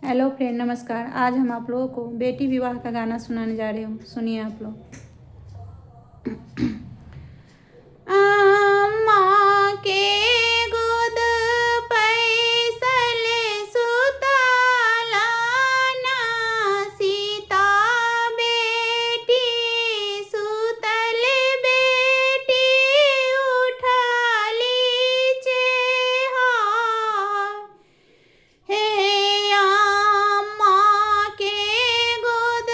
Hello friend, नमस्कार। आज हम आप लोगों को बेटी विवाह का गाना सुनाने जा रहे हूँ। सुनिए आप लोग। अम्मा के गोद पैसल सुताला ना, सीता बेटी सुतल बेटी उठाली चेहार। हे अम्मा के गोद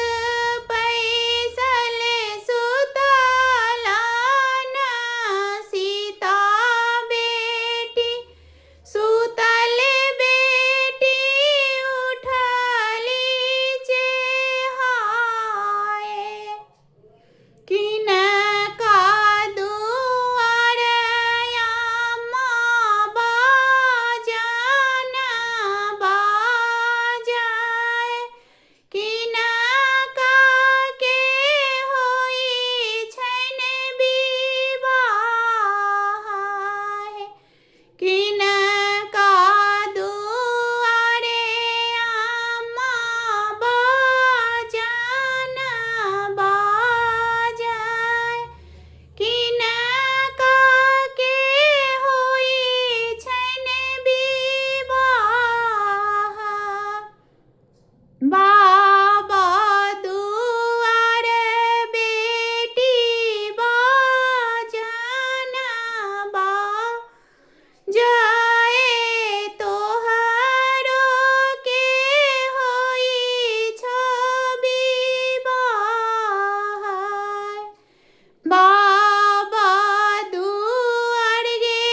पैसल सुताला ना, सीता बेटी सुतल बेटी उठाली चेहार। किनका दुआर अम्मा बाजन बाजाए, किनका के होई छैन विवाह। किनका दुआरे अम्मा बाजन बाजाए, किनका के होई छैन विवाह। बाबा दुआर बेटी बाजन बाजाए, तोहरो के होई छो विवाह। बाबा दुआर गे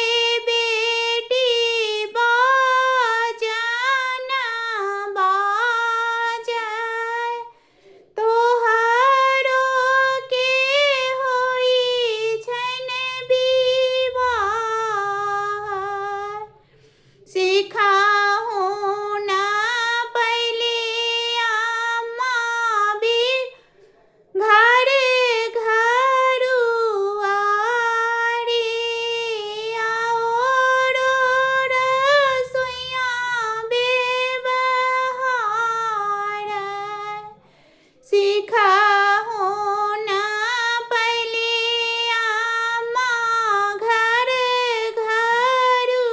बेटी बाजन बाजाए, तोहरो के होई छैन विवाह। सिखाहु न पहिले अम्मा बीर घर घरुआरी, आओरो रसोइया बेबहार। सिखाहु न पहिले अम्मा घर घरुआरी,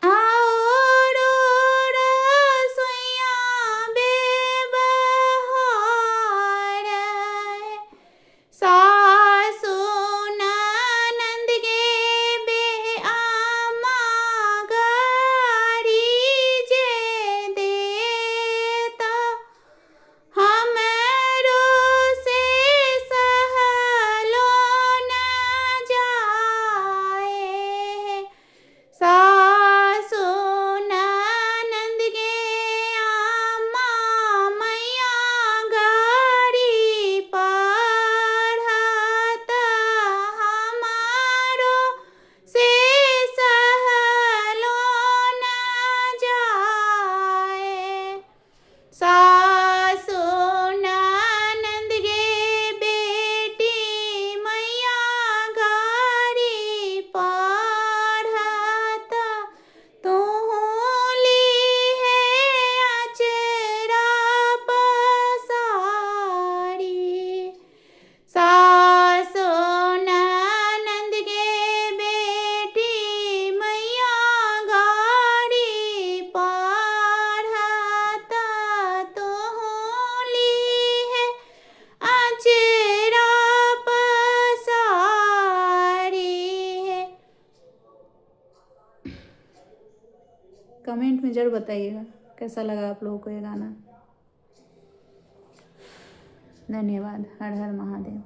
आओरो रसोइया बेबहार। सासु ननद गे बे अम्मा गारी जे देता, हमरो से सहलो न जाए। सासु ननद गे अम्मा मैया गारी पढ़त, हमारो से सहलो न जाए। सासु ननद गे बेटी मैया गारी पढ़त, तुहु लीहे अचरा पसारी। सासु ननद गे बेटी मैया गारी पढ़त, तुहु लीहे अचरा पसारी। कमेंट में जरूर बताइएगा कैसा लगा आप लोगों को ये गाना। धन्यवाद। हर हर महादेव।